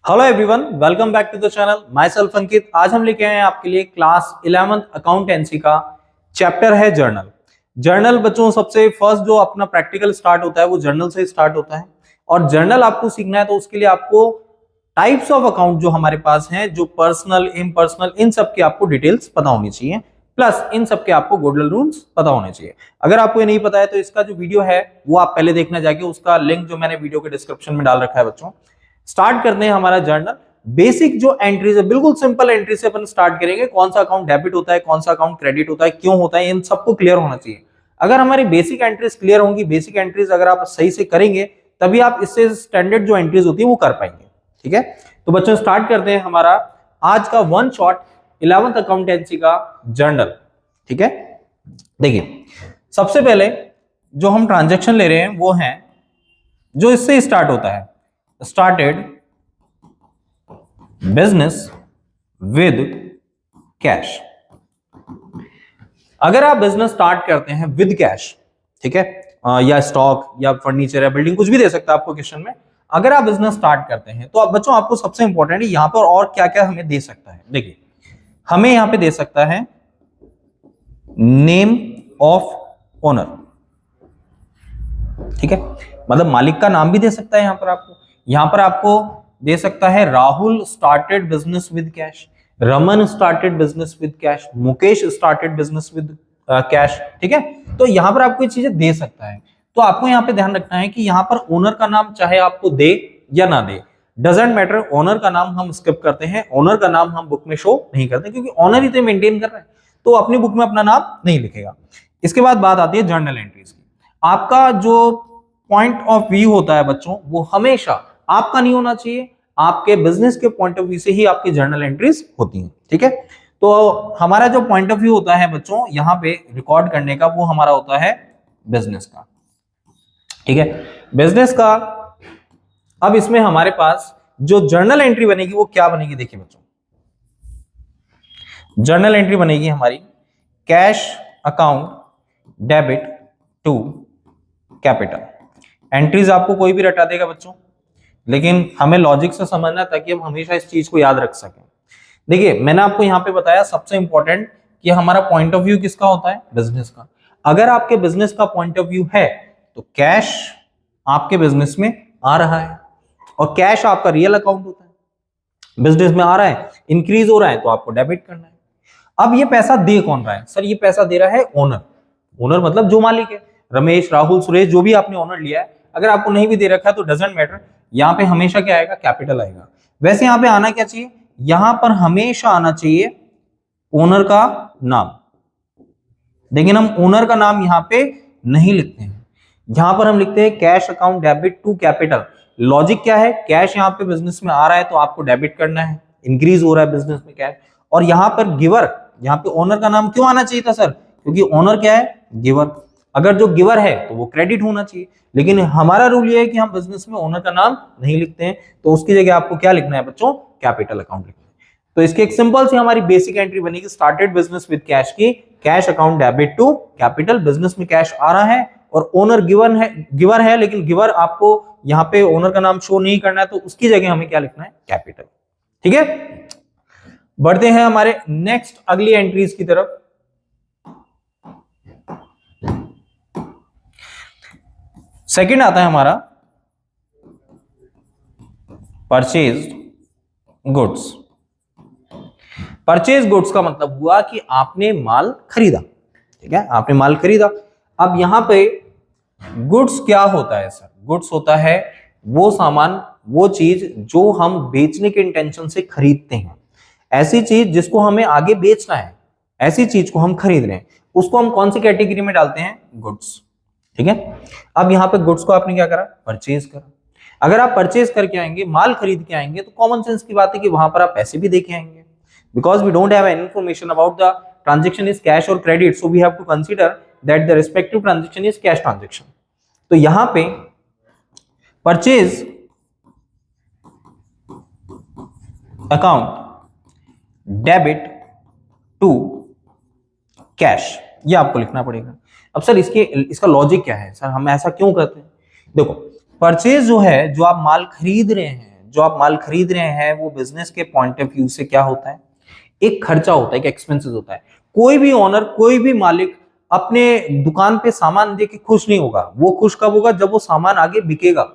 Hello everyone, welcome back to the channel. Myself Ankit. आज हम लेके आए हैं आपके लिए क्लास 11th अकाउंटेंसी का चैप्टर है जर्नल। जर्नल बच्चों सबसे फर्स्ट जो अपना प्रैक्टिकल स्टार्ट होता है वो जर्नल से स्टार्ट होता है। और जर्नल आपको सीखना है तो उसके लिए आपको टाइप्स ऑफ अकाउंट जो हमारे पास हैं, जो पर्सनल, इम्पर्सनल, इन सब की आपको डिटेल्स पता होनी चाहिए। प्लस इन सब के आपको गोल्डन रूल्स पता होने चाहिए। अगर आपको ये नहीं पता है तो इसका जो वीडियो है वो आप पहले देखना जाके, उसका लिंक जो मैंने वीडियो के डिस्क्रिप्शन में डाल रखा है बच्चों। स्टार्ट करते हैं हमारा जर्नल। बेसिक जो एंट्रीज है, बिल्कुल सिंपल एंट्री से अपन स्टार्ट करेंगे। कौन सा अकाउंट डेबिट होता है, कौन सा अकाउंट क्रेडिट होता है, क्यों होता है, इन सबको क्लियर होना चाहिए। अगर हमारी बेसिक एंट्रीज क्लियर होंगी, बेसिक एंट्रीज अगर आप सही से करेंगे तभी आप इससे स्टैंडर्ड जो एंट्रीज होती है वो कर पाएंगे। ठीक है, तो बच्चों स्टार्ट करते हैं हमारा आज का वन शॉट 11th अकाउंटेंसी का जर्नल। ठीक है, देखिए सबसे पहले जो हम ट्रांजैक्शन ले रहे हैं वो है जो इससे स्टार्ट होता है, स्टार्टेड बिजनेस विद कैश। अगर आप बिजनेस स्टार्ट करते हैं विद कैश, ठीक है, या स्टॉक या फर्नीचर या बिल्डिंग, कुछ भी दे सकता है आपको क्वेश्चन में। अगर आप बिजनेस स्टार्ट करते हैं तो आप बच्चों आपको सबसे इंपॉर्टेंट है यहां पर और क्या क्या हमें दे सकता है। देखिए हमें यहां पे दे सकता है नेम ऑफ ओनर। ठीक है, मतलब मालिक का नाम भी दे सकता है यहां पर आपको। यहां पर आपको दे सकता है Rahul started business with cash, Raman started business with cash, Mukesh started business with cash. ठीक है, तो यहां पर आपको ये चीजें दे सकता है। तो आपको यहां पे ध्यान रखना है कि यहां पर ओनर का नाम चाहे आपको दे या ना दे, डजेंट मैटर। ओनर का नाम हम स्किप करते हैं, ओनर का नाम हम बुक में शो नहीं करते, क्योंकि ओनर ही तो मेंटेन कर रहा है, तो अपनी बुक में अपना नाम नहीं लिखेगा। इसके बाद बात आती है जर्नल एंट्रीज की। आपका जो पॉइंट ऑफ व्यू होता है बच्चों वो हमेशा आपका नहीं होना चाहिए, आपके बिजनेस के पॉइंट ऑफ व्यू से ही आपकी जर्नल एंट्रीज होती हैं। ठीक है, तो हमारा जो पॉइंट ऑफ व्यू होता है बच्चों यहां पे रिकॉर्ड करने का, वो हमारा होता है बिजनेस का। ठीक है, बिजनेस का। अब इसमें हमारे पास जो जर्नल एंट्री बनेगी वो क्या बनेगी, देखिए बच्चों जर्नल एंट्री बनेगी हमारी cash account debit to capital. Entries आपको कोई भी रटा देगा बच्चों, लेकिन हमें लॉजिक से समझना ताकि हम हमेशा इस चीज को याद रख सकें। देखिए मैंने आपको यहां पे बताया सबसे इंपॉर्टेंट कि हमारा पॉइंट ऑफ व्यू किसका होता है, बिजनेस का। अगर आपके बिजनेस का पॉइंट ऑफ व्यू है तो कैश आपके बिजनेस में आ रहा है, और कैश आपका रियल अकाउंट होता है। बिजनेस में आ रहा है, इंक्रीज हो रहा है, तो आपको डेबिट करना है। अब ये पैसा दे कौन रहा है, सर ये पैसा दे रहा है ओनर। ओनर मतलब जो मालिक है, रमेश, राहुल, सुरेश, जो भी आपने ओनर लिया है। अगर आपको नहीं भी दे रखा है तो डजेंट मैटर, यहां पे हमेशा क्या आएगा, कैपिटल आएगा। वैसे यहां पे आना क्या चाहिए, यहां पर हमेशा आना चाहिए ओनर का नाम। लेकिन हम ओनर का नाम यहां पे नहीं लिखते हैं, यहां पर हम लिखते हैं cash account debit to capital. Logic क्या है, कैश यहां पे बिजनेस में आ रहा है तो आपको डेबिट करना है, इंक्रीज हो रहा है बिजनेस में कैश। और यहां पर गिवर, यहां पे ओनर का नाम क्यों आना चाहिए था सर, क्योंकि ओनर क्या है, गिवर। अगर जो गिवर है तो वो क्रेडिट होना चाहिए, लेकिन हमारा रूल ये है कि हम बिजनेस में ओनर का नाम नहीं लिखते हैं, तो उसकी जगह आपको क्या लिखना है बच्चों, कैपिटल अकाउंट लिखना है। तो इसकी एक सिंपल सी हमारी बेसिक एंट्री बनेगी स्टार्टेड बिजनेस विद कैश की, cash account debit to capital. Business में कैश आ रहा है और ओनर गिवर है, लेकिन गिवर आपको यहां पे ओनर का नाम शो नहीं करना है, तो उसकी जगह हमें क्या लिखना है, कैपिटल। ठीक है, बढ़ते हैं हमारे नेक्स्ट अगली एंट्रीज की तरफ। सेकंड आता है हमारा परचेज गुड्स। परचेज गुड्स का मतलब हुआ कि आपने माल खरीदा। ठीक है, आपने माल खरीदा। अब यहां पे गुड्स क्या होता है सर, गुड्स होता है वो सामान, वो चीज जो हम बेचने के इंटेंशन से खरीदते हैं। ऐसी चीज जिसको हमें आगे बेचना है, ऐसी चीज को हम खरीद रहे हैं, उसको हम कौन सी कैटेगरी में डालते हैं, गुड्स। ठीक है, अब यहां पे गुड्स को आपने क्या करा, परचेज करा। अगर आप परचेज करके आएंगे, माल खरीद के आएंगे, तो कॉमन सेंस की बात है कि वहां पर आप पैसे भी देके आएंगे। Because we don't have any information about the transaction is cash और credit, so we have to consider that the respective transaction is cash transaction. तो यहां पे purchase account debit to cash, ये आपको लिखना पड़ेगा। अब सर इसका लॉजिक क्या है, सर हम ऐसा क्यों करते हैं। देखो परचेज जो है, जो आप माल खरीद रहे हैं, जो आप माल खरीद रहे हैं वो बिजनेस के पॉइंट ऑफ व्यू से क्या होता है, एक खर्चा होता है, एक एक्सपेंसेस होता है। कोई भी ओनर, कोई भी मालिक अपने दुकान पे सामान देके खुश नहीं होगा। वो खुश कब होगा, जब वो सामान आगे बिकेगा,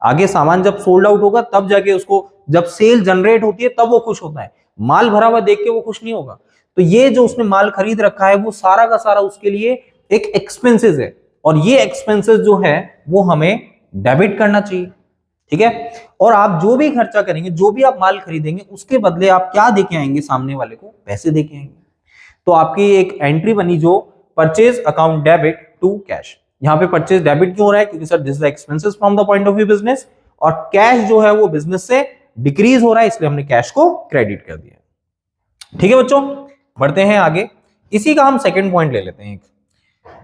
आगे सामान जब सोल्ड आउट होगा तब जाके उसको, जब सेल जनरेट होती है तब वो खुश होता है। माल भरा हुआ देख के वो खुश नहीं होगा। तो ये जो उसने माल खरीद रखा है वो सारा का सारा उसके लिए एक एक्सपेंसेस है, और ये एक्सपेंसेस जो है वो हमें डेबिट करना चाहिए, ठीक है। और आप जो भी खर्चा करेंगे, जो भी आप माल खरीदेंगे, उसके बदले आप क्या देके आएंगे, सामने वाले को पैसे देके आएंगे। तो आपकी एक एंट्री बनी जो purchase account debit to cash. यहाँ पे परचेज डेबिट क्यों हो रहा है, क्योंकि sir this is expenses from the point of view business, और कैश जो है वो बिजनेस से डिक्रीज हो रहा है, इसलिए हमने कैश को क्रेडिट कर दिया। ठीक है बच्चों, बढ़ते हैं आगे। इसी का हम सेकंड पॉइंट ले लेते हैं।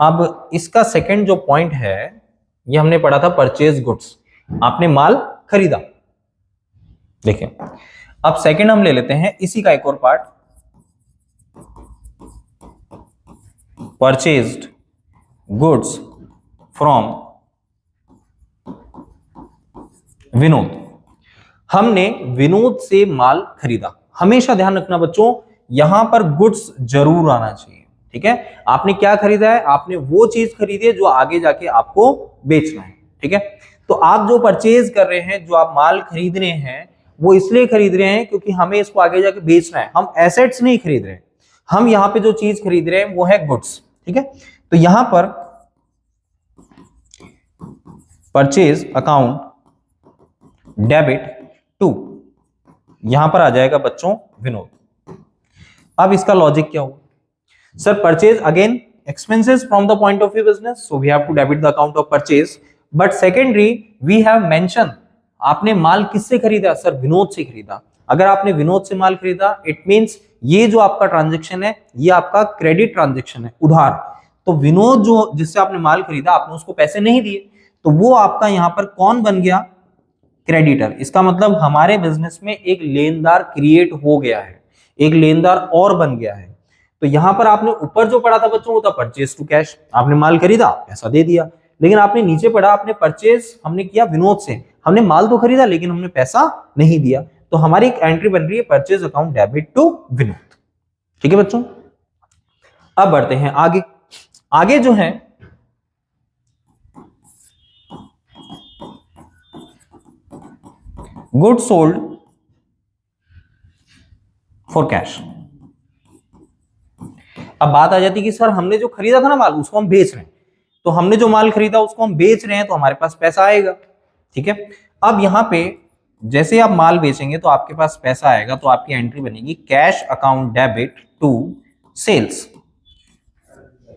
अब इसका सेकंड जो पॉइंट है, ये हमने पढ़ा था परचेज गुड्स, आपने माल खरीदा। देखिए अब सेकंड हम ले लेते हैं इसी का एक और part, purchased goods from Vinod. हमने विनोद से माल खरीदा। हमेशा ध्यान रखना बच्चों, यहां पर गुड्स जरूर आना चाहिए, ठीक है। आपने क्या खरीदा है, आपने वो चीज खरीदी है जो आगे जाके आपको बेचना है, ठीक है। तो आप जो परचेज कर रहे हैं, जो आप माल खरीद रहे हैं, वो इसलिए खरीद रहे हैं क्योंकि हमें इसको आगे जाके बेचना है। हम एसेट्स नहीं खरीद रहे हैं, हम यहाँ पे जो चीज खरीद रहे हैं वो है गुड्स, ठीक है। तो यहां पर परचेज अकाउंट डेबिट टू, यहां पर आ जाएगा बच्चों विनोद। अब इसका लॉजिक क्या होगा, sir purchase again expenses from the point of view business, so we have to debit the account of purchase, but secondary we have mentioned, आपने माल किससे खरीदा, सर विनोद से खरीदा। अगर आपने विनोद से माल खरीदा, इट मींस ये जो आपका ट्रांजैक्शन है ये आपका क्रेडिट ट्रांजैक्शन है, उधार। तो विनोद जो जिससे आपने माल खरीदा, आपने उसको पैसे नहीं दिए, तो वो आपका यहाँ पर कौन बन गया, क्रेडिटर। इसका मतलब हमारे बिजनेस में एक लेनदार क्रिएट हो गया है, एक लेनदार और बन गया है। तो यहां पर आपने ऊपर जो पढ़ा था बच्चों वो था परचेज टू कैश, आपने माल खरीदा पैसा दे दिया। लेकिन आपने नीचे पढ़ा, आपने परचेज हमने किया विनोद से, हमने माल तो खरीदा लेकिन हमने पैसा नहीं दिया। तो हमारी एक एंट्री बन रही है purchase account debit to Vinod, ठीक है बच्चों। अब बढ़ते हैं आगे। आगे जो है गुड सोल्ड फॉर कैश। अब बात आ जाती है कि सर हमने जो खरीदा था ना माल, उसको हम बेच रहे हैं। तो हमने जो माल खरीदा उसको हम बेच रहे हैं, तो हमारे पास पैसा आएगा, ठीक है। अब यहां पे जैसे आप माल बेचेंगे तो आपके पास पैसा आएगा, तो आपकी एंट्री बनेगी cash account debit to sales.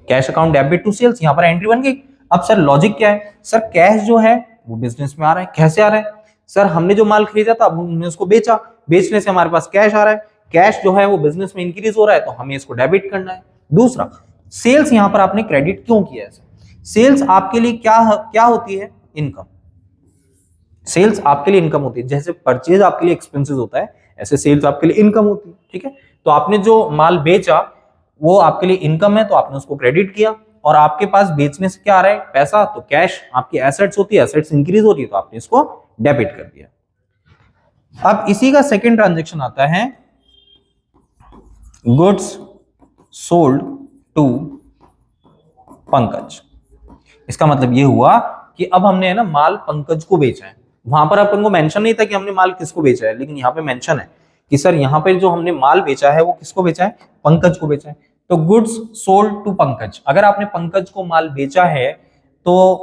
Cash account debit to sales, यहां पर एंट्री बन गई। अब सर लॉजिक क्या है, सर कैश जो है वो बिजनेस में आ रहा है। कैसे आ रहा है, सर हमने जो माल खरीदा था, अब हमने उसको बेचा, बेचने से हमारे पास कैश आ रहा है। कैश जो है वो बिजनेस में इंक्रीज हो रहा है, तो हमें इसको डेबिट करना है। दूसरा, सेल्स, यहां पर आपने क्रेडिट क्यों किया है, सेल्स आपके लिए क्या होती है, इनकम। सेल्स आपके लिए इनकम होती है, जैसे परचेज आपके लिए एक्सपेंसेस होता है, ऐसे सेल्स आपके लिए इनकम होती है, ठीक है। तो आपने जो माल बेचा वो आपके लिए इनकम है, तो आपने उसको क्रेडिट किया, और आपके पास बेचने से क्या आ रहा है, पैसा। तो कैश आपकी एसेट्स होती है, एसेट्स इंक्रीज होती है, तो आपने इसको डेबिट कर दिया। अब इसी का सेकंड ट्रांजैक्शन आता है गुड्स सोल्ड टू पंकज। इसका मतलब ये हुआ कि अब हमने है ना माल पंकज को बेचा है। वहां पर अपन को मेंशन नहीं था कि हमने माल किसको बेचा है, लेकिन यहाँ पे मेंशन है कि सर यहाँ पे जो हमने माल बेचा है वो किसको बेचा है, पंकज को बेचा है। तो गुड्स सोल्ड टू पंकज, अगर आपने पंकज को माल बेचा है तो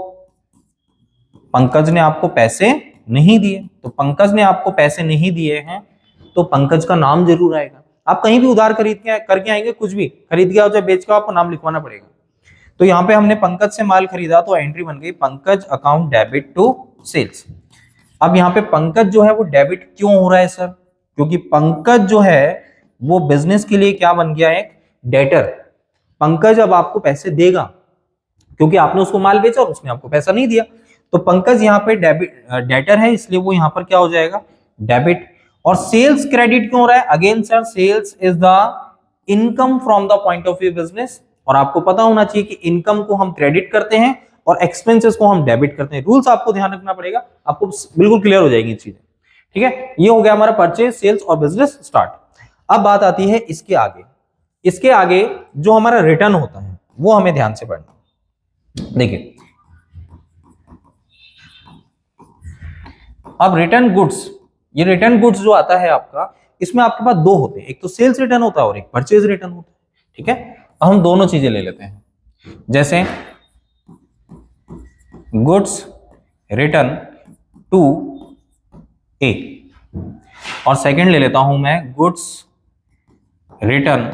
पंकज ने आपको पैसे नहीं दिए, तो पंकज ने आपको पैसे नहीं दिए हैं, तो पंकज का नाम जरूर आएगा। आप कहीं भी उधार खरीद के करके आएंगे, कुछ भी खरीद के आओ चाहे बेच के आपको नाम लिखवाना पड़ेगा। तो यहाँ पे हमने पंकज से माल खरीदा, तो एंट्री बन गई Pankaj account debit to sales. अब यहाँ पे पंकज जो है वो डेबिट क्यों हो रहा है सर, क्योंकि पंकज जो है वो बिजनेस के लिए क्या बन गया, एक डेटर। पंकज अब आपको पैसे देगा क्योंकि आपने उसको माल बेचा और उसने आपको पैसा नहीं दिया। तो पंकज यहाँ पे डेटर है, इसलिए वो यहाँ पर क्या हो जाएगा, डेबिट। और सेल्स क्रेडिट क्यों हो रहा है, again sir sales is the income from the point of view business, और आपको पता होना चाहिए कि इनकम को हम क्रेडिट करते हैं और एक्सपेंसेस को हम डेबिट करते हैं। रूल्स आपको ध्यान रखना पड़ेगा, आपको बिल्कुल क्लियर हो जाएगी चीजें, ठीक है, ये हो गया हमारा परचेज, सेल्स और बिजनेस स्टार्ट। अब बात आती है इसके आगे। इसके आगे जो हमारा रिटर्न होता है वो हमें ध्यान से पढ़ना। देखिए, अब रिटर्न गुड्स, ये रिटर्न गुड्स जो आता है आपका, इसमें आपके पास दो होते हैं, एक तो सेल्स रिटर्न होता है और एक परचेज रिटर्न होता है। ठीक है, अब हम दोनों चीजें ले लेते हैं, जैसे गुड्स रिटर्न टू ए, और सेकंड ले लेता हूं मैं गुड्स रिटर्न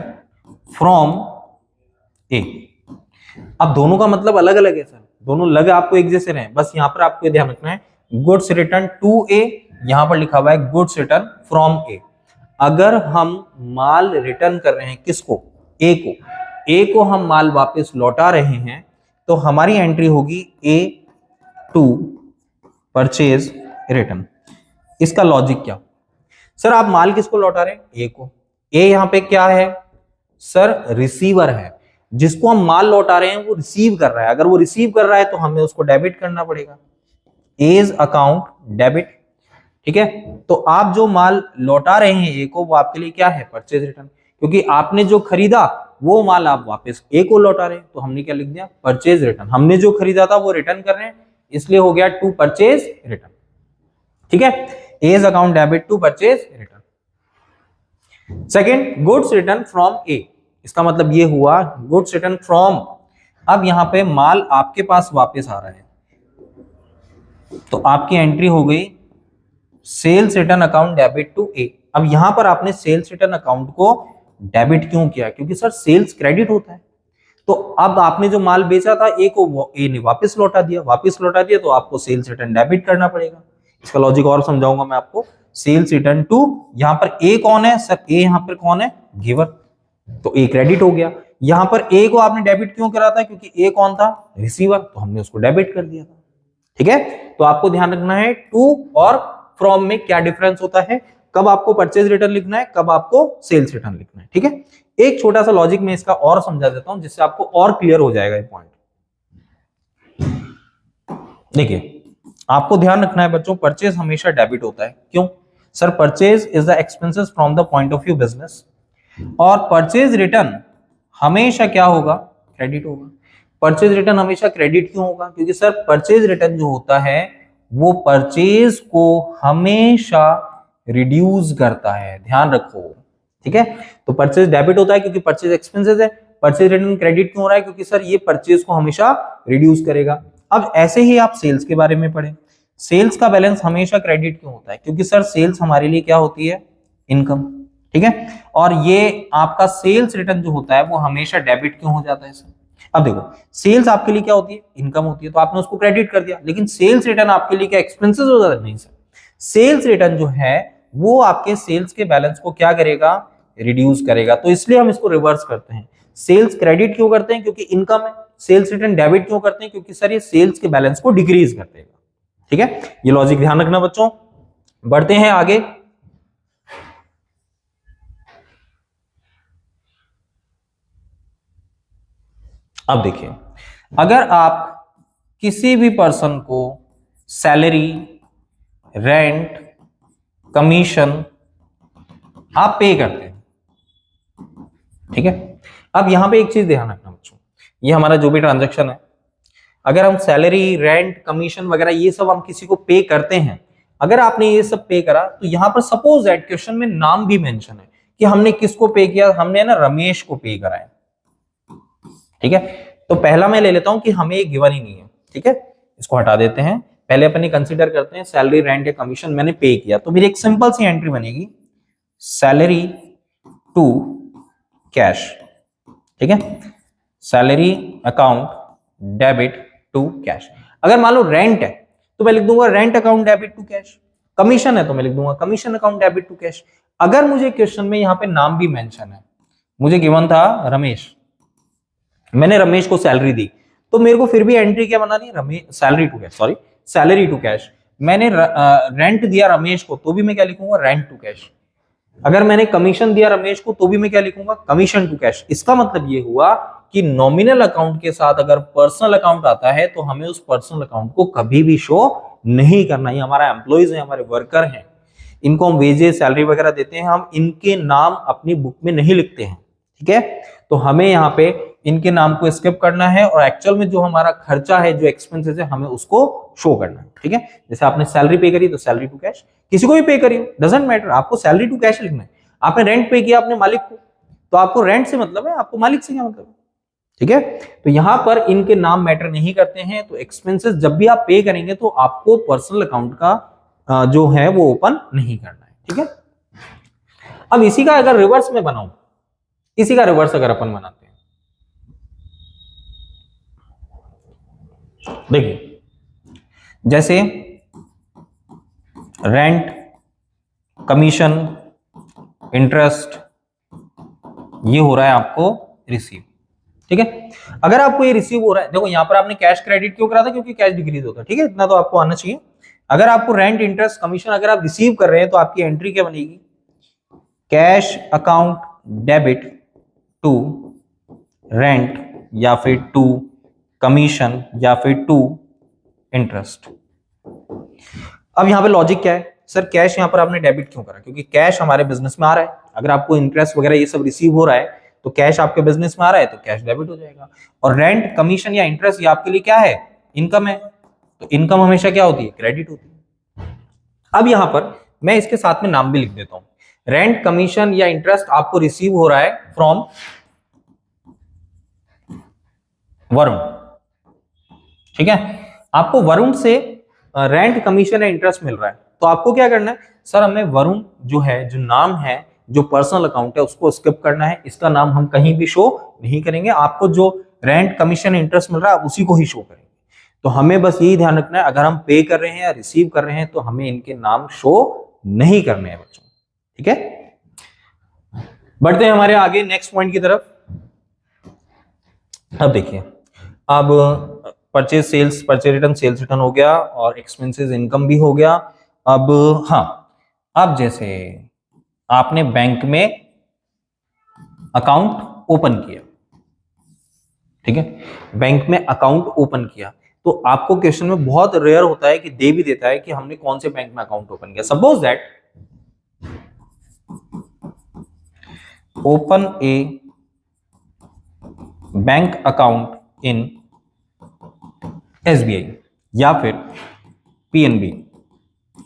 फ्रॉम ए। अब दोनों का मतलब अलग अलग है सर, दोनों लग आपको एक जैसे रहे, बस यहां पर आपको ध्यान रखना है गुड्स रिटर्न टू ए, यहां पर लिखा हुआ है गुड्स रिटर्न फ्रॉम ए। अगर हम माल रिटर्न कर रहे हैं किसको, ए को, ए को हम माल वापस लौटा रहे हैं, तो हमारी एंट्री होगी ए टू परचेज रिटर्न। इसका लॉजिक क्या, सर आप माल किसको लौटा रहे हैं, ए को। ए यहां पे क्या है सर, रिसीवर है, जिसको हम माल लौटा रहे हैं वो रिसीव कर रहा है, अगर वो रिसीव कर रहा है तो हमें उसको डेबिट करना पड़ेगा, एज अकाउंट डेबिट। ठीक है, तो आप जो माल लौटा रहे हैं ए को, वो आपके लिए क्या है, परचेज रिटर्न, क्योंकि आपने जो खरीदा वो माल आप वापस ए को लौटा रहे हैं, तो हमने क्या लिख दिया, परचेज रिटर्न। हमने जो खरीदा था वो रिटर्न कर रहे हैं, इसलिए हो गया टू परचेज रिटर्न। ठीक है, as account debit to purchase return. Second, goods return from a, इसका मतलब ये हुआ गुड्स रिटर्न फ्रॉम, अब यहां पे माल आपके पास वापस आ रहा है, तो आपकी एंट्री हो गई sales return account debit to a. अब यहां पर आपने सेल्स रिटर्न अकाउंट को डेबिट क्यों किया, क्योंकि सर सेल्स क्रेडिट होता है, तो अब आपने जो माल बेचा था ए को, ए ने वापस लौटा दिया, वापस लौटा दिया तो आपको सेल्स रिटर्न डेबिट करना पड़ेगा। इसका लॉजिक और समझाऊंगा मैं आपको। सेल्स रिटर्न टू, यहां पर ए कौन है सर, ए यहां पर कौन है, गिवर, तो ए क्रेडिट हो गया। यहां पर ए को आपने डेबिट क्यों करा था, क्योंकि ए कौन था, रिसीवर, तो हमने उसको डेबिट कर दिया था। ठीक है, तो आपको ध्यान रखना है टू और फ्रॉम में क्या डिफरेंस होता है, कब आपको परचेज रिटर्न लिखना है, कब आपको सेल्स रिटर्न लिखना है। ठीक है, एक छोटा सा लॉजिक मैं इसका और समझा देता हूं, जिससे आपको और क्लियर हो जाएगा ये पॉइंट। देखिए, आपको ध्यान रखना है बच्चों, परचेज हमेशा डेबिट होता है, क्यों sir, purchase is the expenses from the point of view business, और परचेज रिटर्न हमेशा क्या होगा, क्रेडिट होगा। परचेज रिटर्न हमेशा क्रेडिट क्यों होगा, क्योंकि सर परचेज रिटर्न जो होता है वो परचेज को हमेशा रिड्यूस करता है, ध्यान रखो। ठीक है, तो परचेज डेबिट होता है क्योंकि परचेज एक्सपेंसेस है, परचेज रिटर्न क्रेडिट क्यों हो रहा है, क्योंकि सर ये परचेज को हमेशा रिड्यूस करेगा। अब ऐसे ही आप सेल्स के बारे में पढ़े, सेल्स का बैलेंस हमेशा क्रेडिट क्यों होता है, क्योंकि सर सेल्स हमारे लिए क्या होती है, इनकम। ठीक है, और ये आपका सेल्स रिटर्न जो होता है वो हमेशा डेबिट क्यों हो जाता है सर। अब देखो, सेल्स आपके लिए क्या होती है, इनकम होती है, तो आपने उसको क्रेडिट कर दिया, लेकिन सेल्स रिटर्न आपके लिए क्या एक्सपेंसेस हो जाता है, नहीं सर। सेल्स रिटर्न जो है वो आपके सेल्स के बैलेंस को क्या करेगा, रिड्यूस करेगा, तो इसलिए हम इसको रिवर्स करते हैं। सेल्स क्रेडिट क्यों करते हैं, क्योंकि इनकम है, सेल्स रिटर्न डेबिट क्यों करते हैं, क्योंकि सर ये सेल्स के बैलेंस को डिक्रीज कर देगा। ठीक है, ये लॉजिक ध्यान रखना बच्चों। बढ़ते हैं आगे। अब देखिए, अगर आप किसी भी पर्सन को सैलरी, रेंट, कमीशन आप पे करते हैं, ठीक है, अब यहां पे एक चीज ध्यान रखना बच्चों, ये हमारा जो भी ट्रांजैक्शन है, अगर हम सैलरी, रेंट, कमीशन वगैरह ये सब हम किसी को पे करते हैं, अगर आपने ये सब पे करा, तो यहां पर सपोज दैट क्वेश्चन में नाम भी मेंशन है कि हमने किसको पे किया, हमने ना रमेश को पे करा है। ठीक है, तो पहला मैं ले लेता हूं कि हमें ये गिवन ही नहीं है। ठीक है, इसको हटा देते हैं, पहले अपन कंसीडर करते हैं सैलरी, रेंट या कमीशन मैंने पे किया, तो मेरी एक सिंपल सी एंट्री बनेगी, सैलरी टू कैश। ठीक है, salary account debit to cash. अगर मान लो रेंट है तो मैं लिख दूंगा rent account debit to cash, commission है तो मैं लिख दूंगा commission account debit to cash. अगर मुझे क्वेश्चन में यहां पे नाम भी मेंशन है, मुझे गिवन था रमेश, मैंने रमेश को सैलरी दी, तो मेरे को फिर भी एंट्री क्या बनानी है, Ramesh salary to cash, sorry salary to cash. मैंने रेंट दिया रमेश को, तो भी मैं क्या लिखूंगा, रेंट टू कैश। अगर मैंने कमीशन दिया रमेश को, तो भी मैं क्या लिखूंगा, कमीशन टू कैश। इसका मतलब ये हुआ कि नॉमिनल अकाउंट के साथ अगर पर्सनल अकाउंट आता है तो हमें उस पर्सनल अकाउंट को कभी भी शो नहीं करना। ये हमारा एम्प्लॉइज है, हमारे वर्कर हैं, इनको हम वेजेस सैलरी वगैरह देते हैं, हम इनके नाम अपनी बुक में नहीं लिखते हैं, ठीक है। तो हमें यहाँ पे इनके नाम को स्किप करना है और एक्चुअल में जो हमारा खर्चा है, जो एक्सपेंसेस है, हमें उसको शो करना है, ठीक है। जैसे आपने सैलरी पे करी तो सैलरी टू कैश, किसी को भी पे करी हो डजंट मैटर, आपको सैलरी टू कैश लिखना है। आपने रेंट पे किया अपने मालिक को, तो आपको रेंट से मतलब है, आपको मालिक से क्या मतलब है, ठीक है। तो यहां पर इनके नाम मैटर नहीं करते हैं। तो एक्सपेंसेस जब भी आप पे करेंगे तो आपको पर्सनल अकाउंट का जो है वो ओपन नहीं करना है, ठीक है। अब इसी का अगर रिवर्स में बनाऊं, इसी का रिवर्स अगर अपन बनाते हैं, देखिए जैसे रेंट, कमीशन, इंटरेस्ट, ये हो रहा है आपको रिसीव, ठीक है। अगर आपको ये रिसीव हो रहा है, देखो यहां पर आपने कैश क्रेडिट क्यों करा था, क्योंकि कैश डिक्रीज होता है, ठीक है, इतना तो आपको आना चाहिए। अगर आपको रेंट, इंटरेस्ट, कमीशन अगर आप रिसीव कर रहे हैं तो आपकी एंट्री क्या बनेगी, cash account debit to rent या फिर टू कमीशन या फिर टू इंटरेस्ट। अब यहां पे लॉजिक क्या है, सर कैश यहां पर आपने डेबिट क्यों करा, क्योंकि कैश हमारे बिजनेस में आ रहा है। अगर आपको इंटरेस्ट वगैरह ये सब रिसीव हो रहा है तो कैश आपके बिजनेस में आ रहा है, तो कैश डेबिट हो जाएगा। और रेंट, कमीशन या इंटरेस्ट ये आपके लिए क्या है, इनकम है, तो इनकम हमेशा क्या होती है, क्रेडिट होती है। अब यहां पर मैं इसके साथ में नाम भी लिख देता हूं, रेंट, कमीशन या इंटरेस्ट आपको रिसीव हो रहा है फ्रॉम वरुण, ठीक है। आपको वरुण से रेंट, कमीशन या इंटरेस्ट मिल रहा है, तो आपको क्या करना है, सर हमें वरुण जो है, जो नाम है, जो पर्सनल अकाउंट है, उसको स्किप करना है, इसका नाम हम कहीं भी शो नहीं करेंगे। आपको जो रेंट, कमीशन, इंटरेस्ट मिल रहा है उसी को ही शो करेंगे। तो हमें बस यही ध्यान रखना है, अगर हम पे कर रहे हैं या रिसीव कर रहे हैं तो हमें इनके नाम शो नहीं करने हैं बच्चों, ठीक है। बढ़ते हैं हमारे आगे नेक्स्ट पॉइंट की तरफ। अब देखिए, अब purchase sales, purchase return, sales return हो गया और एक्सपेंसेस इनकम भी हो गया। अब हाँ, अब जैसे आपने बैंक में अकाउंट ओपन किया, ठीक है, बैंक में अकाउंट ओपन किया, तो आपको क्वेश्चन में बहुत रेयर होता है कि दे भी देता है कि हमने कौन से बैंक में अकाउंट ओपन किया। Suppose that open A bank account in SBI या फिर पीएनबी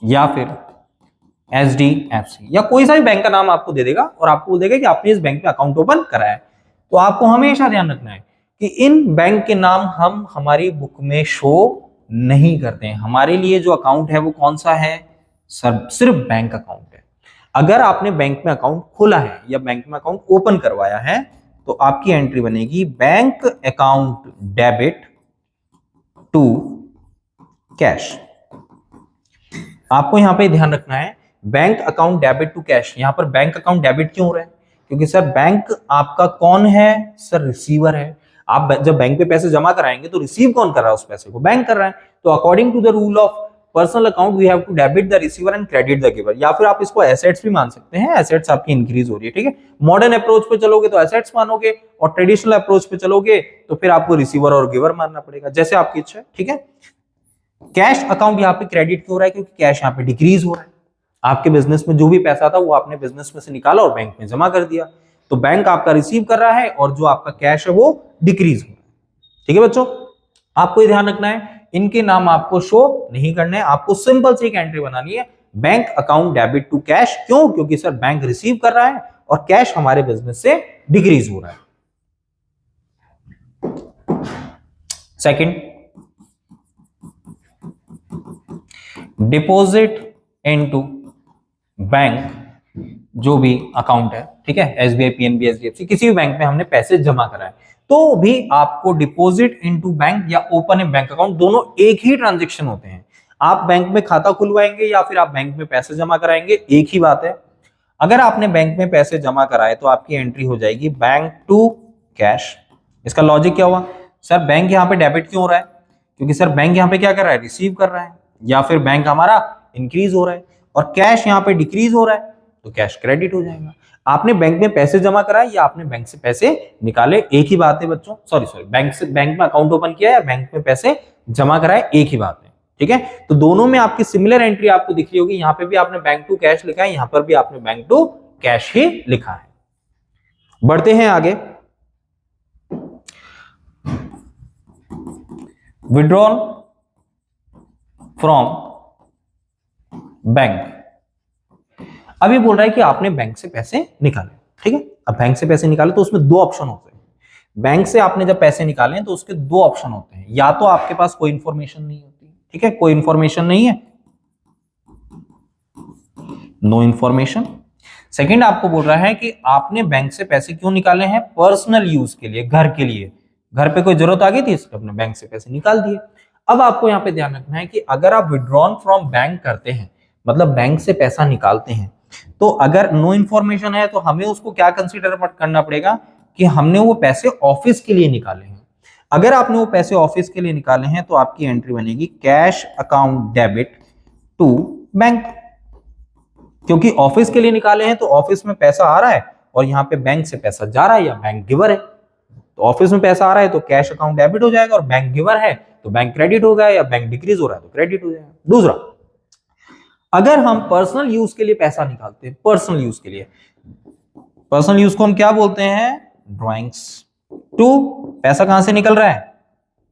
या फिर एचडीएफसी या कोई सा भी बैंक का नाम आपको दे देगा और आपको बोल देगा कि आपने इस बैंक में अकाउंट ओपन करा है। तो आपको हमेशा ध्यान रखना है कि इन बैंक के नाम हम हमारी बुक में शो नहीं करते हैं। हमारे लिए जो अकाउंट है वो कौन सा है, सिर्फ बैंक अकाउंट है। अगर आपने बैंक में अकाउंट खोला है या बैंक में अकाउंट ओपन करवाया है तो आपकी एंट्री बनेगी bank account debit to cash. आपको यहां पे ध्यान रखना है, bank account debit to cash. यहां पर बैंक अकाउंट डेबिट क्यों हो रहा है, क्योंकि सर बैंक आपका कौन है, सर रिसीवर है। आप जब बैंक पे पैसे जमा कराएंगे तो रिसीव कौन कर रहा है उस पैसे को, बैंक कर रहा है। तो according to the rule of personal account we have to debit the receiver and credit the giver. या फिर आप इसको एसेट्स भी मान सकते हैं, एसेट्स आपकी इंक्रीज हो रही है, ठीक है। मॉडर्न अप्रोच पे चलोगे तो एसेट्स मानोगे और ट्रेडिशनल अप्रोच पे चलोगे तो फिर आपको रिसीवर और गिवर मानना पड़ेगा, जैसे आपकी इच्छा है, ठीक है। कैश अकाउंट यहाँ पे क्रेडिट क्यों हो रहा है, क्योंकि कैश यहाँ पे डिक्रीज हो रहा है। आपके बिजनेस में जो भी पैसा था वो आपने बिजनेस में से निकाला और बैंक में जमा कर दिया, तो बैंक आपका रिसीव कर रहा है और जो आपका कैश है वो डिक्रीज हो रहा है, ठीक है बच्चों। आपको ये ध्यान रखना है, इनके नाम आपको शो नहीं करने हैं। आपको सिंपल से एक एंट्री बनानी है, bank account debit to cash. क्यों, क्योंकि सर बैंक रिसीव कर रहा है और कैश हमारे बिजनेस से डिक्रीज हो रहा है। सेकंड, डिपॉजिट इनटू बैंक, जो भी अकाउंट है, ठीक है, एसबीआई, पीएनबी, एचडीएफसी, किसी भी बैंक में हमने पैसे जमा कराए तो भी आपको डिपॉजिट इनटू बैंक या ओपन ए बैंक अकाउंट, दोनों एक ही ट्रांजैक्शन होते हैं। आप बैंक में खाता खुलवाएंगे या फिर आप बैंक में पैसे जमा कराएंगे, एक ही बात है। अगर आपने बैंक में पैसे जमा कराए तो आपकी एंट्री हो जाएगी बैंक टू कैश। इसका लॉजिक क्या हुआ, सर बैंक यहाँ पे डेबिट क्यों हो रहा है, क्योंकि सर बैंक यहाँ पे क्या कर रहा है, रिसीव कर रहा है, या फिर बैंक हमारा इंक्रीज हो रहा है और कैश यहाँ पे डिक्रीज हो रहा है, तो कैश क्रेडिट हो जाएगा। आपने बैंक में पैसे जमा कराए या आपने बैंक से पैसे निकाले, एक ही बात है बच्चों। सॉरी बैंक में अकाउंट ओपन किया या बैंक में पैसे जमा कराए, एक ही बात है, ठीक है, तो दोनों में आपकी सिमिलर एंट्री आपको दिख रही होगी। यहां पे भी आपने बैंक टू कैश लिखा है, यहां पर भी आपने बैंक टू कैश ही लिखा है। बढ़ते हैं आगे। Withdrawal from bank. अभी बोल रहा है कि आपने बैंक से पैसे निकाले, ठीक है। अब बैंक से पैसे निकाले तो उसमें दो ऑप्शन होते हैं। बैंक से आपने जब पैसे निकाले तो उसके दो ऑप्शन होते हैं, या तो आपके पास कोई इंफॉर्मेशन नहीं होती, ठीक है, कोई इंफॉर्मेशन नहीं है, नो इंफॉर्मेशन। सेकंड आपको बोल रहा है कि आपने बैंक से पैसे क्यों निकाले हैं, पर्सनल यूज के लिए, घर के लिए, घर पे कोई जरूरत आ गई थी इसलिए अपने बैंक से पैसे निकाल दिए। अब आपको यहाँ पे ध्यान रखना है कि अगर आप विड्रॉन फ्रॉम बैंक करते हैं, मतलब बैंक से पैसा निकालते हैं, तो अगर नो इंफॉर्मेशन है तो हमें उसको क्या कंसीडर करना पड़ेगा कि हमने वो पैसे ऑफिस के लिए निकाले हैं। अगर आपने वो पैसे ऑफिस के लिए निकाले हैं तो आपकी एंट्री बनेगी cash account debit to bank, क्योंकि ऑफिस के लिए निकाले हैं तो ऑफिस में पैसा आ रहा है और यहाँ पे बैंक से पैसा जा रहा है या बैंक गिवर है, तो ऑफिस में पैसा आ रहा है तो कैश अकाउंट डेबिट हो जाएगा, और बैंक गिवर है तो बैंक क्रेडिट हो गया, या बैंक डिक्रीज हो रहा है तो क्रेडिट हो जाएगा। दूसरा, अगर हम पर्सनल यूज के लिए पैसा निकालते हैं, पर्सनल यूज के लिए, पर्सनल यूज को हम क्या बोलते हैं, ड्राइंग्स टू, पैसा कहां से निकल रहा है,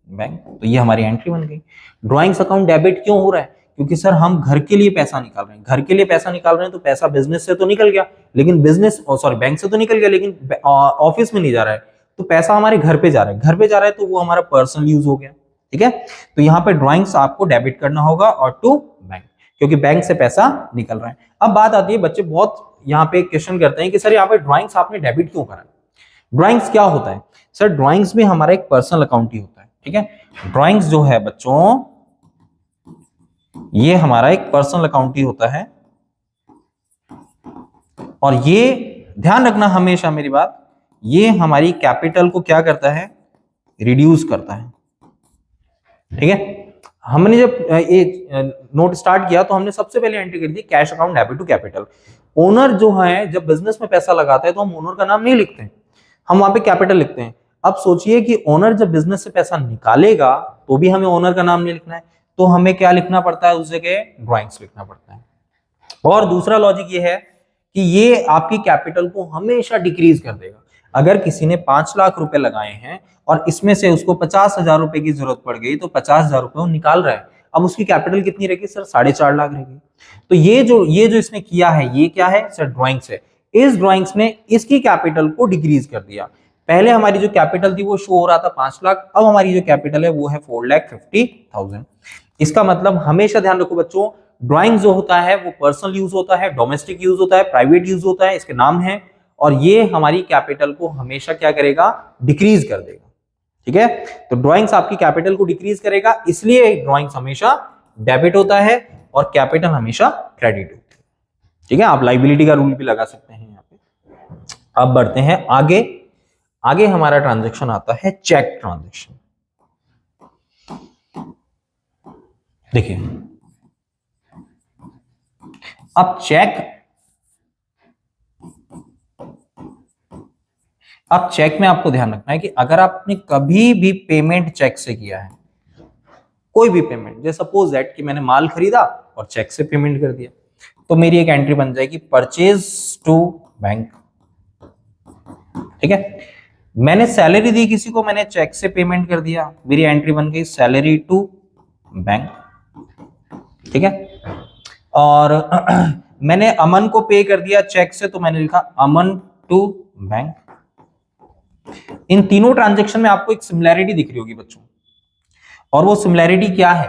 बैंक, तो ये हमारी एंट्री बन गई। ड्राइंग्स अकाउंट डेबिट क्यों हो रहा है, क्योंकि सर हम घर के लिए पैसा निकाल रहे हैं, घर के लिए पैसा निकाल रहे हैं तो पैसा बिजनेस से तो निकल गया, लेकिन बिजनेस सॉरी बैंक से तो निकल गया लेकिन ऑफिस में नहीं जा रहा है, तो पैसा हमारे घर पे जा रहा है, घर पे जा रहा है तो वो हमारा पर्सनल यूज हो गया, ठीक है। तो यहाँ पे ड्राइंग्स आपको डेबिट करना होगा और टू बैंक, क्योंकि बैंक से पैसा निकल रहा है। अब बात आती है, बच्चे बहुत यहाँ पे क्वेश्चन करते हैं कि सर यहाँ पे ड्राइंग्स आपने डेबिट क्यों करा। ड्राइंग्स क्या होता है सर, ड्राइंग्स भी हमारा एक पर्सनल अकाउंट ही होता है, ठीक है। ड्राइंग्स जो है बच्चों, ये हमारा एक पर्सनल अकाउंट ही होता है, और ये ध्यान रखना हमेशा मेरी बात, ये हमारी कैपिटल को क्या करता है, रिड्यूस करता है, ठीक है। हमने जब ये नोट स्टार्ट किया तो हमने सबसे पहले एंट्री कर दी cash account debit to capital. Owner जो है जब बिजनेस में पैसा लगाता है तो हम ओनर का नाम नहीं लिखते हैं, हम वहां पे कैपिटल लिखते हैं। अब सोचिए कि ओनर जब बिजनेस से पैसा निकालेगा तो भी हमें ओनर का नाम नहीं लिखना है, तो हमें क्या लिखना पड़ता है, उस जगह ड्राइंग्स लिखना पड़ता है। और दूसरा लॉजिक ये है कि ये आपकी कैपिटल को हमेशा डिक्रीज कर देगा। अगर किसी ने 5 लाख रुपए लगाए हैं और इसमें से उसको 50,000 रुपए की जरूरत पड़ गई तो 50,000 रुपए वो निकाल रहा है, अब उसकी कैपिटल कितनी रहेगी सर, 4.5 लाख रहेगी। तो ये जो इसने किया है, ये क्या है सर, ड्राइंग्स है। इस ड्राइंग्स ने इसकी कैपिटल को डिक्रीज कर दिया। पहले हमारी जो कैपिटल थी वो शो हो रहा था 5 लाख, अब हमारी जो कैपिटल है वो है 4,50,000। इसका मतलब हमेशा ध्यान रखो बच्चों, ड्राइंग जो होता है वो पर्सनल यूज होता है, डोमेस्टिक यूज होता है, प्राइवेट यूज होता है, इसके नाम है, और ये हमारी कैपिटल को हमेशा क्या करेगा, डिक्रीज कर देगा, ठीक है। तो ड्राइंग्स आपकी कैपिटल को डिक्रीज करेगा, इसलिए ड्राइंग्स हमेशा डेबिट होता है और कैपिटल हमेशा क्रेडिट होती है, ठीक है। आप लाइबिलिटी का रूल भी लगा सकते हैं यहाँ पे। अब बढ़ते हैं आगे। आगे हमारा ट्रांजैक्शन आता है चेक ट्रांजैक्शन। देखिए, अब चेक में आपको ध्यान रखना है कि अगर आपने कभी भी पेमेंट चेक से किया है, कोई भी पेमेंट, जैसे सपोज दैट कि मैंने माल खरीदा और चेक से पेमेंट कर दिया, तो मेरी एक एंट्री बन जाएगी परचेज टू बैंक, ठीक है। मैंने सैलरी दी किसी को, मैंने चेक से पेमेंट कर दिया, मेरी एंट्री बन गई सैलरी टू बैंक, ठीक है। और मैंने अमन को पे कर दिया चेक से, तो मैंने लिखा अमन टू बैंक। इन तीनों ट्रांजैक्शन में आपको एक सिमिलैरिटी दिख रही होगी बच्चों, और वो सिमिलैरिटी क्या है,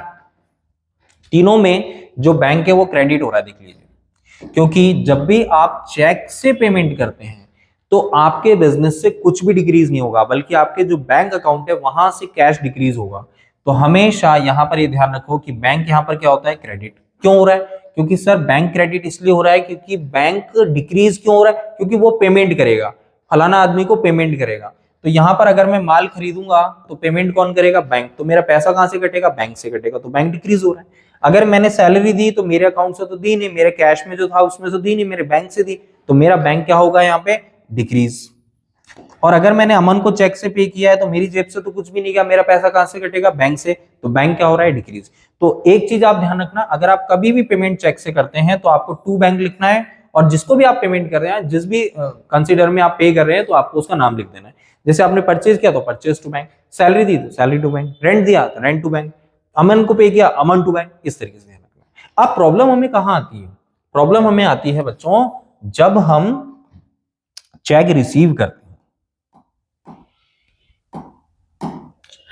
तीनों में जो बैंक है वो क्रेडिट हो रहा है, देख लीजिए। क्योंकि जब भी आप चेक से पेमेंट करते हैं तो आपके बिजनेस से कुछ भी डिक्रीज नहीं होगा, बल्कि आपके जो बैंक अकाउंट है वहां से कैश डिक्रीज होगा। तो हमेशा यहां पर ये ध्यान रखो कि बैंक यहां पर क्या होता है, क्रेडिट। क्यों हो रहा है, क्योंकि सर बैंक क्रेडिट इसलिए हो रहा है क्योंकि बैंक डिक्रीज क्यों हो रहा है, क्योंकि वो पेमेंट करेगा, फलाना आदमी को पेमेंट करेगा। तो यहां पर अगर मैं माल खरीदूंगा तो पेमेंट कौन करेगा, बैंक, तो मेरा पैसा कहां से कटेगा, बैंक से कटेगा, तो बैंक डिक्रीज हो रहा है। अगर मैंने सैलरी दी तो मेरे अकाउंट से तो दी नहीं, मेरे कैश में जो था उसमें तो दी नहीं, मेरे बैंक से दी, तो मेरा बैंक क्या होगा यहाँ पे, डिक्रीज। और अगर मैंने अमन को चेक से पे किया है तो मेरी जेब से तो कुछ भी नहीं गया, मेरा पैसा कहां से कटेगा, बैंक से। तो बैंक क्या हो रहा है, डिक्रीज। तो एक चीज आप ध्यान रखना, अगर आप कभी भी पेमेंट चेक से करते हैं तो आपको टू बैंक लिखना है, और जिसको भी आप पेमेंट कर रहे हैं, जिस भी कंसीडर में आप पे कर रहे हैं, तो आपको उसका नाम लिख देना है। जैसे आपने परचेज किया तो परचेज टू बैंक, सैलरी दी तो सैलरी टू बैंक, रेंट दिया तो रेंट टू बैंक, अमन को पे किया अमन टू बैंक, इस तरीके से ध्यान रखना। अब प्रॉब्लम हमें कहां आती है, प्रॉब्लम हमें आती है बच्चों जब हम चेक रिसीव करते हैं।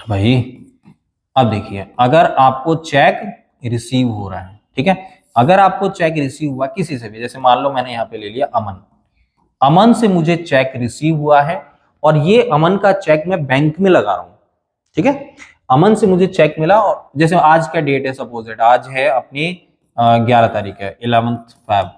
भाई अब देखिए, अगर आपको चेक रिसीव हो रहा है, ठीक है, अगर आपको चेक रिसीव हुआ किसी से भी, जैसे मान लो मैंने यहां पे ले लिया अमन, अमन से मुझे चेक रिसीव हुआ है, और ये अमन का चेक मैं बैंक में लगा रहा हूं, ठीक है, अमन से मुझे चेक मिला, और जैसे आज का डेट है, सपोज दैट आज है अपनी 11 तारीख है, 11th Feb,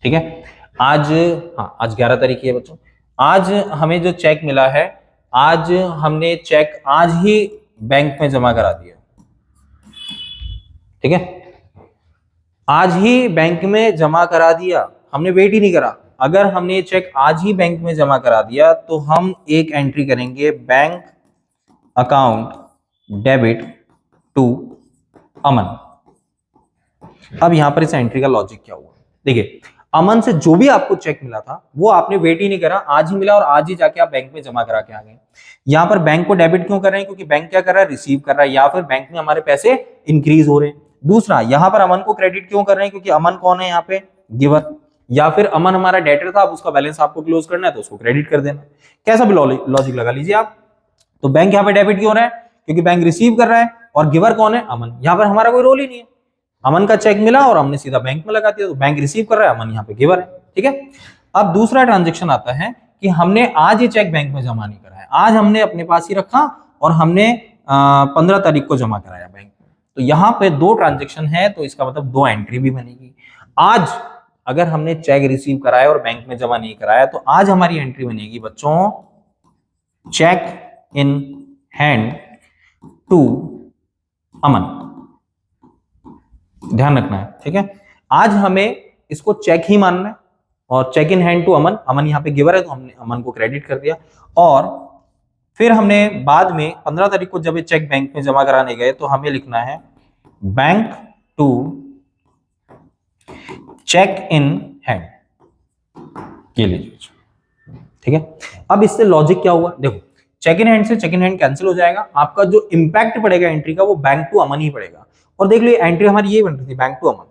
ठीक है, आज, हाँ आज 11 तारीख है बच्चों, आज हमें जो चेक मिला है, आज हमने चेक आज ही बैंक में जमा करा दिया, ठीक है, आज ही बैंक में जमा करा दिया, हमने वेट ही नहीं करा। अगर हमने ये चेक आज ही बैंक में जमा करा दिया तो हम एक एंट्री करेंगे, बैंक अकाउंट डेबिट टू अमन। अब यहां पर इस एंट्री का लॉजिक क्या हुआ, देखिए, अमन से जो भी आपको चेक मिला था वो आपने वेट ही नहीं करा, आज ही मिला और आज ही जाके आप बैंक में जमा करा के आ गए। यहां पर बैंक को डेबिट क्यों कर रहे हैं, क्योंकि बैंक क्या कर रहा है, रिसीव कर रहा है, या फिर बैंक में हमारे पैसे इंक्रीज हो रहे हैं। दूसरा, यहां पर अमन को क्रेडिट क्यों कर रहे हैं, क्योंकि अमन कौन है यहाँ पे, गिवर, या फिर अमन हमारा डेटर था, अब उसका बैलेंस आपको क्लोज करना है तो उसको क्रेडिट कर देना, कैसा भी लॉजिक लगा लीजिए आप। तो बैंक यहाँ पे डेबिट क्यों हो रहा है, क्योंकि बैंक रिसीव कर रहा है, और गिवर कौन है, अमन, यहाँ पर हमारा कोई रोल ही नहीं है, अमन का चेक मिला और हमने सीधा बैंक में लगा दिया, तो बैंक रिसीव कर रहा है, अमन यहाँ पे गिवर है, ठीक है। अब दूसरा ट्रांजेक्शन आता है कि हमने आज ये चेक बैंक में जमा नहीं करा है, आज हमने अपने पास ही रखा और हमने 15 तारीख को जमा कराया बैंक में, तो यहाँ पे दो ट्रांजेक्शन है, तो इसका मतलब दो एंट्री भी बनेगी। आज अगर हमने चेक रिसीव कराया और बैंक में जमा नहीं कराया, तो आज हमारी एंट्री बनेगी बच्चों, चेक इन हैंड टू अमन, ध्यान रखना है, ठीक है। आज हमें इसको चेक ही मानना है, और चेक इन हैंड टू अमन, अमन यहाँ पे गिवर है तो हमने अमन को क्रेडिट कर दिया, और फिर हमने बाद में 15 तारीख को जब ये चेक बैंक में जमा कराने गए तो हमें लिखना है bank to cheque in hand, ये लीजिए, ठीक है। अब इससे लॉजिक क्या हुआ, देखो, चेक इन हैंड से चेक इन हैंड कैंसिल हो जाएगा, आपका जो इंपैक्ट पड़ेगा एंट्री का वो बैंक टू अमन ही पड़ेगा। और देख लो एंट्री हमारी ये बन रही थी, बैंक टू अमन,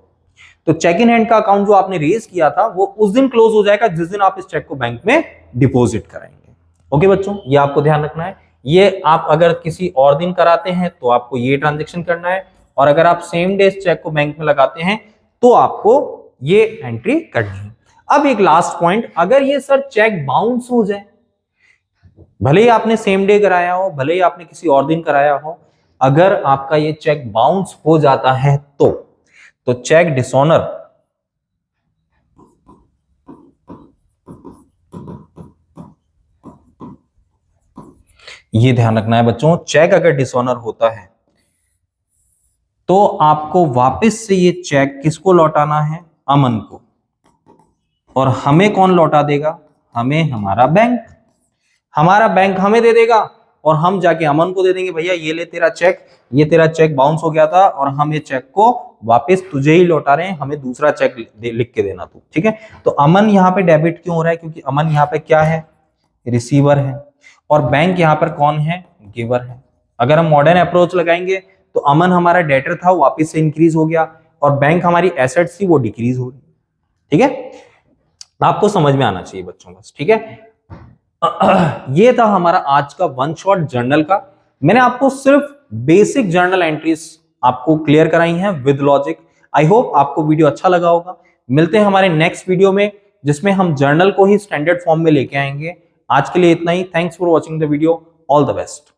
तो चेक इन हैंड का अकाउंट जो आपने रेज किया था वो उस दिन क्लोज हो जाएगा जिस दिन आप इस चेक को बैंक में डिपॉजिट कराएंगे। ओके बच्चों, ये आपको ध्यान रखना है, ये आप अगर किसी और दिन कराते हैं तो आपको ये ट्रांजेक्शन करना है, और अगर आप सेम डे चेक को बैंक में लगाते हैं तो आपको ये एंट्री करनी है। अब एक लास्ट पॉइंट, अगर ये सर चेक बाउंस हो जाए, भले ही आपने सेम डे कराया हो, भले ही आपने किसी और दिन कराया हो, अगर आपका ये चेक बाउंस हो जाता है तो चेक डिसऑनर, ये ध्यान रखना है बच्चों, चेक अगर डिसऑनर होता है तो आपको वापस से ये चेक किसको लौटाना है, अमन को, और हमें कौन लौटा देगा, हमें हमारा बैंक, हमारा बैंक हमें दे देगा, और हम जाके अमन को दे देंगे, भैया ये ले तेरा चेक, ये तेरा चेक बाउंस हो गया था और हम ये चेक को वापस तुझे ही लौटा रहे हैं, हमें दूसरा चेक लिख के देना तू, ठीक है। तो अमन यहाँ पे डेबिट क्यों हो रहा है, क्योंकि अमन यहाँ पे क्या है, रिसीवर है, और बैंक यहाँ पर कौन है, गिवर है। अगर हम मॉडर्न अप्रोच लगाएंगे तो अमन हमारा डेटर था, वापिस से इंक्रीज हो गया, और बैंक हमारी एसेट्स थी वो डिक्रीज हो रही, ठीक है। आपको समझ में आना चाहिए बच्चों बस, ठीक है। ये था हमारा आज का वन शॉट जर्नल का, मैंने आपको सिर्फ बेसिक जर्नल एंट्रीज आपको क्लियर कराई हैं विद लॉजिक। आई होप आपको वीडियो अच्छा लगा होगा। मिलते हैं हमारे नेक्स्ट वीडियो में जिसमें हम जर्नल को ही स्टैंडर्ड फॉर्म में लेके आएंगे। आज के लिए इतना ही। Thanks for watching the video. All the best.